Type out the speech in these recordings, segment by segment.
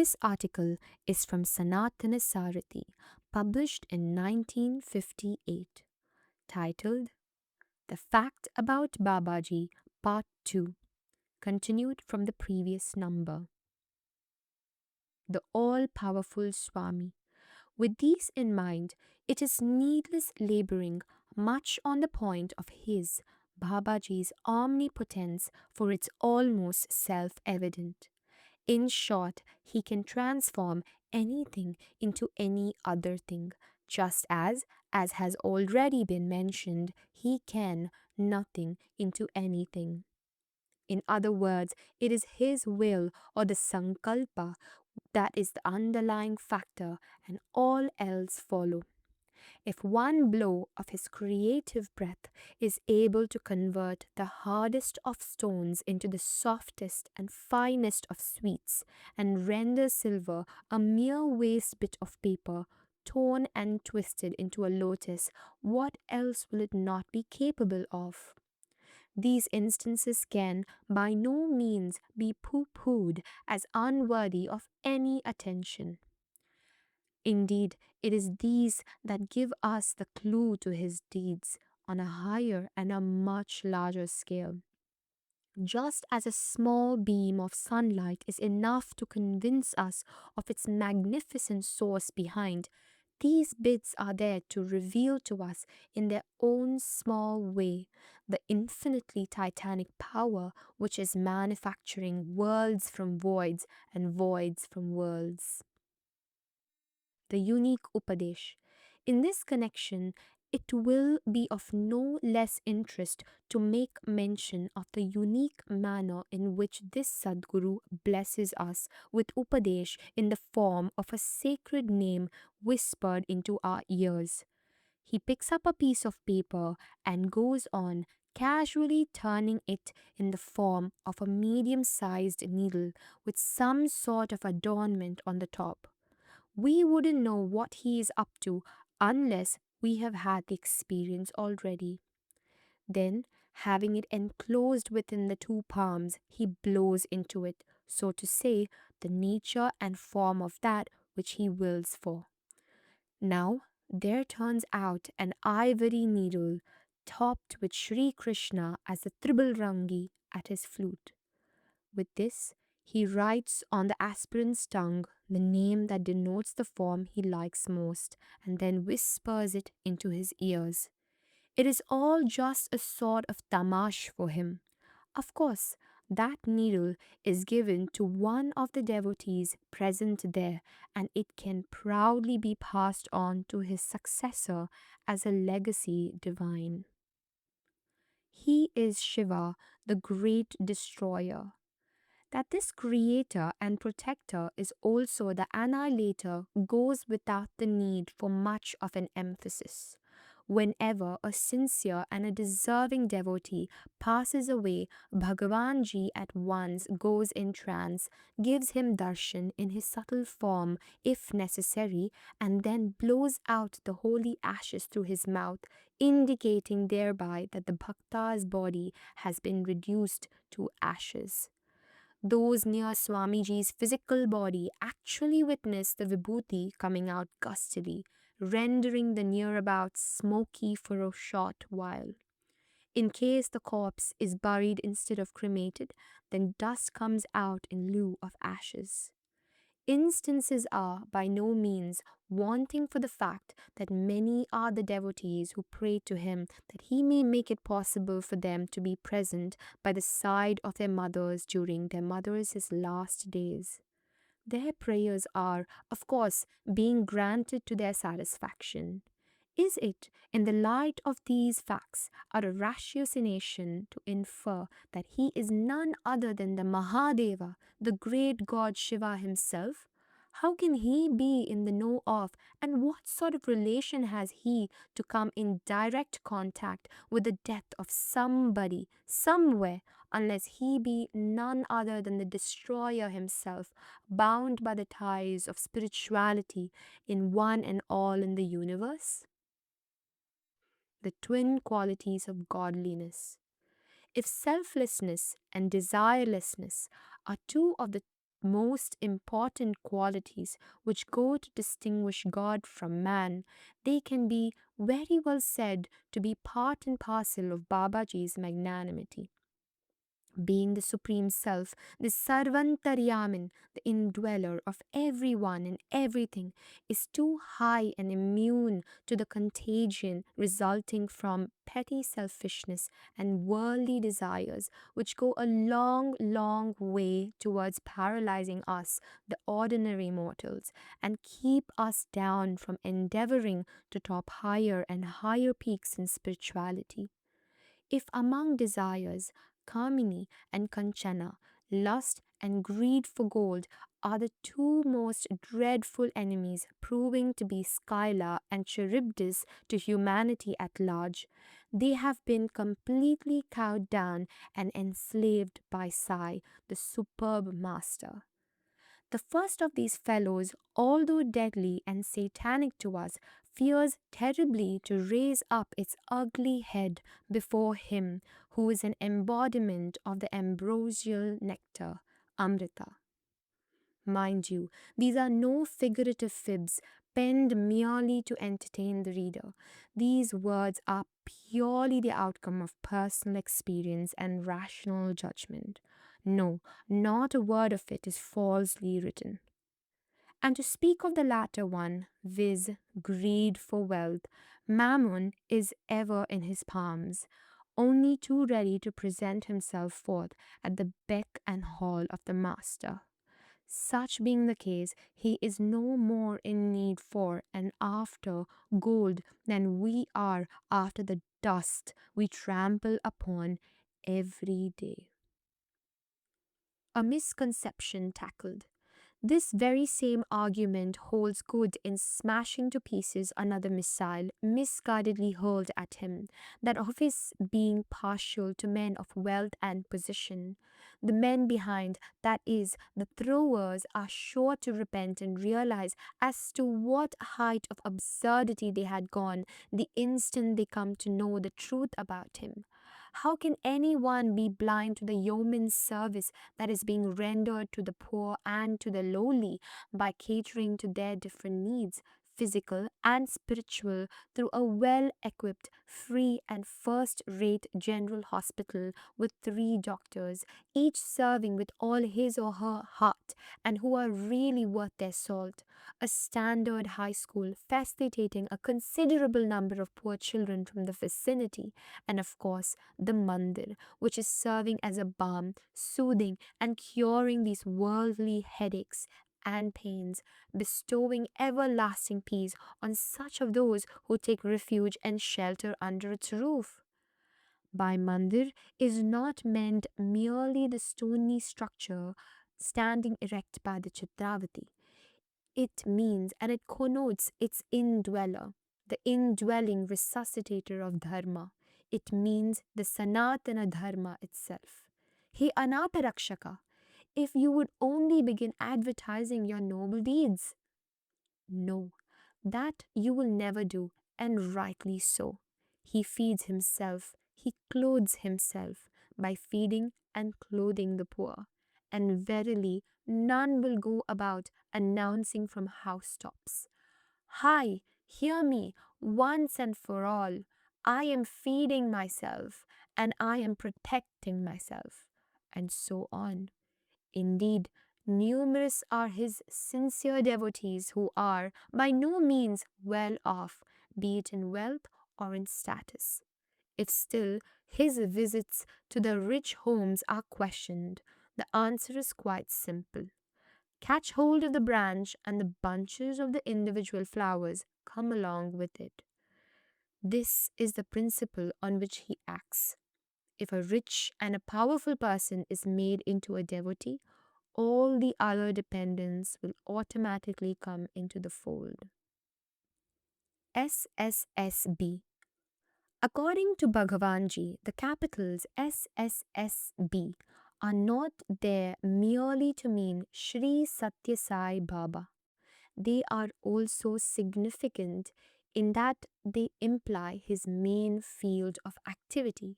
This article is from Sanathana Sarathi, published in 1958, titled The Fact About Babaji, Part 2, continued from the previous number. The all-powerful Swami. With these in mind, it is needless laboring much on the point of his, Babaji's omnipotence, for it's almost self-evident. In short, he can transform anything into any other thing, just as has already been mentioned, he can nothing into anything. In other words, it is his will or the sankalpa that is the underlying factor, and all else follow. If one blow of his creative breath is able to convert the hardest of stones into the softest and finest of sweets, and render silver a mere waste bit of paper, torn and twisted into a lotus, what else will it not be capable of? These instances can by no means be pooh-poohed as unworthy of any attention. Indeed, it is these that give us the clue to his deeds on a higher and a much larger scale. Just as a small beam of sunlight is enough to convince us of its magnificent source behind, these bits are there to reveal to us in their own small way the infinitely titanic power which is manufacturing worlds from voids and voids from worlds. The unique Upadesh. In this connection, it will be of no less interest to make mention of the unique manner in which this Sadguru blesses us with Upadesh in the form of a sacred name whispered into our ears. He picks up a piece of paper and goes on casually turning it in the form of a medium-sized needle with some sort of adornment on the top. We wouldn't know what he is up to unless we have had the experience already. Then, having it enclosed within the two palms, he blows into it, so to say, the nature and form of that which he wills for. Now, there turns out an ivory needle topped with Sri Krishna as the Tribal-Rangi at his flute. With this, he writes on the aspirant's tongue the name that denotes the form he likes most, and then whispers it into his ears. It is all just a sort of tamash for him. Of course, that needle is given to one of the devotees present there, and it can proudly be passed on to his successor as a legacy divine. He is Shiva, the great destroyer. That this creator and protector is also the annihilator goes without the need for much of an emphasis. Whenever a sincere and a deserving devotee passes away, Bhagavan Ji at once goes in trance, gives him darshan in his subtle form if necessary, and then blows out the holy ashes through his mouth, indicating thereby that the bhakta's body has been reduced to ashes. Those near Swamiji's physical body actually witness the vibhuti coming out gustily, rendering the nearabouts smoky for a short while. In case the corpse is buried instead of cremated, then dust comes out in lieu of ashes. Instances are by no means wanting for the fact that many are the devotees who pray to him that he may make it possible for them to be present by the side of their mothers during their mothers' last days. Their prayers are, of course, being granted to their satisfaction. Is it, in the light of these facts, a ratiocination to infer that he is none other than the Mahadeva, the great god Shiva himself? How can he be in the know of, and what sort of relation has he to come in direct contact with the death of somebody, somewhere, unless he be none other than the destroyer himself, bound by the ties of spirituality in one and all in the universe? The twin qualities of godliness. If selflessness and desirelessness are two of the most important qualities which go to distinguish God from man, they can be very well said to be part and parcel of Babaji's magnanimity. Being the Supreme Self, the Sarvantaryamin, the indweller of everyone and everything, is too high and immune to the contagion resulting from petty selfishness and worldly desires, which go a long, long way towards paralyzing us, the ordinary mortals, and keep us down from endeavoring to top higher and higher peaks in spirituality. If among desires, Kamini and Kanchana, lust and greed for gold, are the two most dreadful enemies, proving to be Scylla and Charybdis to humanity at large, they have been completely cowed down and enslaved by Sai, the superb master. The first of these fellows, although deadly and satanic to us, fears terribly to raise up its ugly head before him who is an embodiment of the ambrosial nectar, Amrita. Mind you, these are no figurative fibs penned merely to entertain the reader. These words are purely the outcome of personal experience and rational judgment. No, not a word of it is falsely written. And to speak of the latter one, viz., greed for wealth, Mammon is ever in his palms, only too ready to present himself forth at the beck and call of the master. Such being the case, he is no more in need for and after gold than we are after the dust we trample upon every day. A misconception tackled. This very same argument holds good in smashing to pieces another missile misguidedly hurled at him, that of his being partial to men of wealth and position. The men behind, that is, the throwers, are sure to repent and realize as to what height of absurdity they had gone the instant they come to know the truth about him. How can anyone be blind to the yeoman's service that is being rendered to the poor and to the lowly by catering to their different needs, physical and spiritual, through a well equipped, free, and first rate general hospital with 3 doctors, each serving with all his or her heart, and who are really worth their salt, a standard high school facilitating a considerable number of poor children from the vicinity, and of course the mandir, which is serving as a balm, soothing and curing these worldly headaches and pains, bestowing everlasting peace on such of those who take refuge and shelter under its roof. By mandir is not meant merely the stony structure standing erect by the Chitravati. It means and it connotes its indweller, the indwelling resuscitator of dharma. It means the Sanatana dharma itself. He Anata Rakshaka, if you would only begin advertising your noble deeds. No, that you will never do, and rightly so. He feeds himself, he clothes himself by feeding and clothing the poor. And verily, none will go about announcing from housetops, "Hi, hear me once and for all. I am feeding myself, and I am protecting myself," and so on. Indeed, numerous are his sincere devotees who are by no means well off, be it in wealth or in status. If still his visits to the rich homes are questioned, the answer is quite simple. Catch hold of the branch, and the bunches of the individual flowers come along with it. This is the principle on which he acts. If a rich and a powerful person is made into a devotee, all the other dependents will automatically come into the fold. SSSB. According to Bhagavanji, the capitals SSSB are not there merely to mean Sri Satya Sai Baba. They are also significant in that they imply his main field of activity.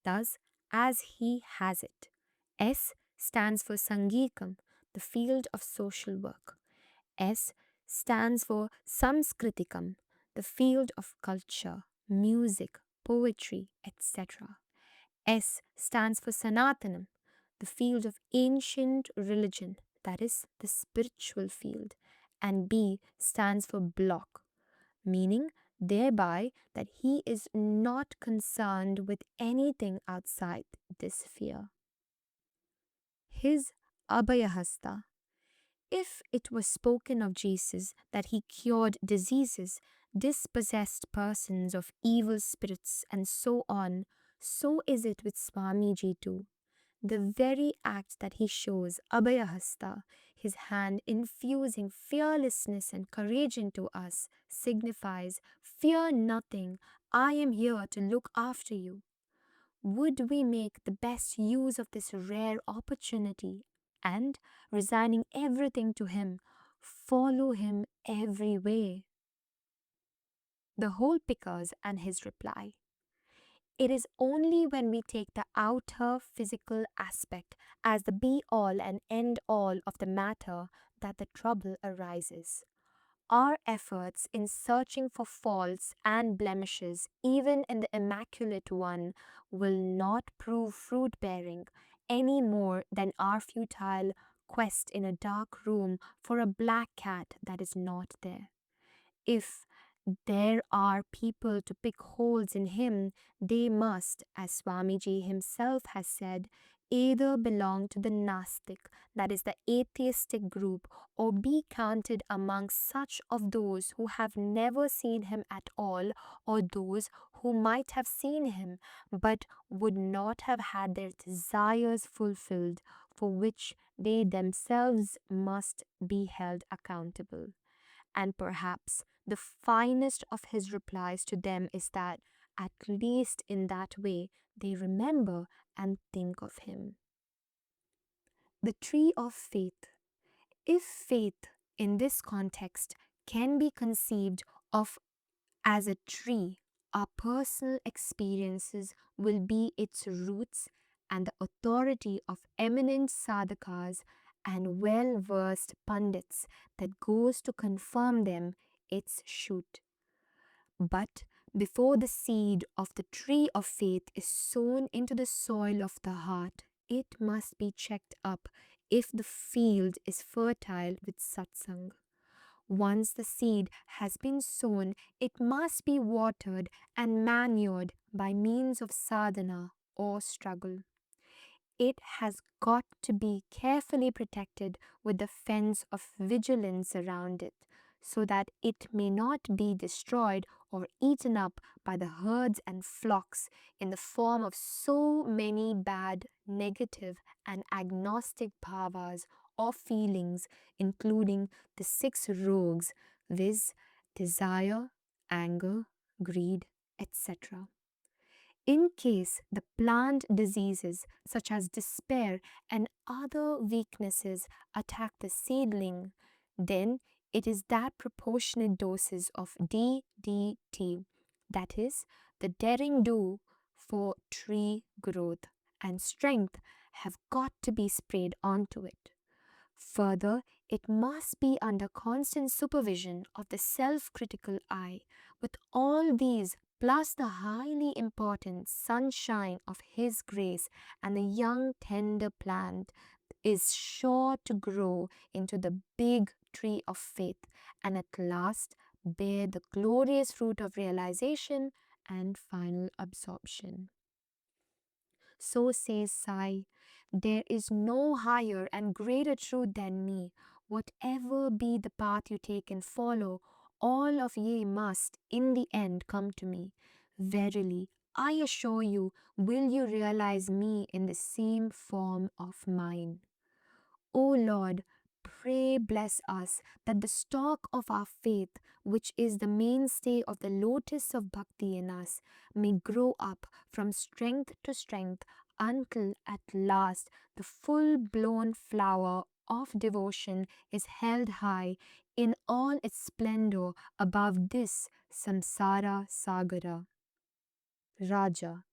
Thus, as he has it, S stands for Sangikam, the field of social work. S stands for Samskritikam, the field of culture, music, poetry, etc. S stands for Sanathanam, the field of ancient religion, that is, the spiritual field. And B stands for block, meaning thereby that he is not concerned with anything outside this sphere. His Abhayahasta. If it was spoken of Jesus that he cured diseases, dispossessed persons of evil spirits, and so on, so is it with Swamiji too. The very act that he shows, Abhayahasta, his hand infusing fearlessness and courage into us, signifies, fear nothing, I am here to look after you. Would we make the best use of this rare opportunity and, resigning everything to him, follow him every way? The whole Pickers and his reply. It is only when we take the outer physical aspect as the be all and end all of the matter that the trouble arises. Our efforts in searching for faults and blemishes, even in the Immaculate One, will not prove fruit bearing any more than our futile quest in a dark room for a black cat that is not there. If there are people to pick holes in him, they must, as Swamiji himself has said, either belong to the Nastic, that is the atheistic group, or be counted among such of those who have never seen him at all, or those who might have seen him, but would not have had their desires fulfilled, for which they themselves must be held accountable. And perhaps the finest of his replies to them is that, at least in that way, they remember and think of him. The tree of faith. If faith in this context can be conceived of as a tree, our personal experiences will be its roots, and the authority of eminent sadhakas and well versed pundits that goes to confirm them its shoot. But before the seed of the tree of faith is sown into the soil of the heart, it must be checked up if the field is fertile with satsang. Once the seed has been sown, it must be watered and manured by means of sadhana or struggle. It has got to be carefully protected with the fence of vigilance around it, so that it may not be destroyed or eaten up by the herds and flocks in the form of so many bad, negative, and agnostic bhavas or feelings, including the six rogues, viz., desire, anger, greed, etc. In case the plant diseases such as despair and other weaknesses attack the seedling, then it is that proportionate doses of DDT, that is, the daring do for tree growth and strength, have got to be sprayed onto it. Further, it must be under constant supervision of the self-critical eye. With all these, plus the highly important sunshine of His grace, and the young tender plant is sure to grow into the big tree of faith and at last bear the glorious fruit of realization and final absorption. So says Sai, there is no higher and greater truth than me. Whatever be the path you take and follow, all of ye must in the end come to me. Verily, I assure you, will you realize me in the same form of mine. O Lord, pray bless us that the stalk of our faith, which is the mainstay of the lotus of bhakti in us, may grow up from strength to strength until at last the full-blown flower of devotion is held high in all its splendor above this samsara sagara. Raja.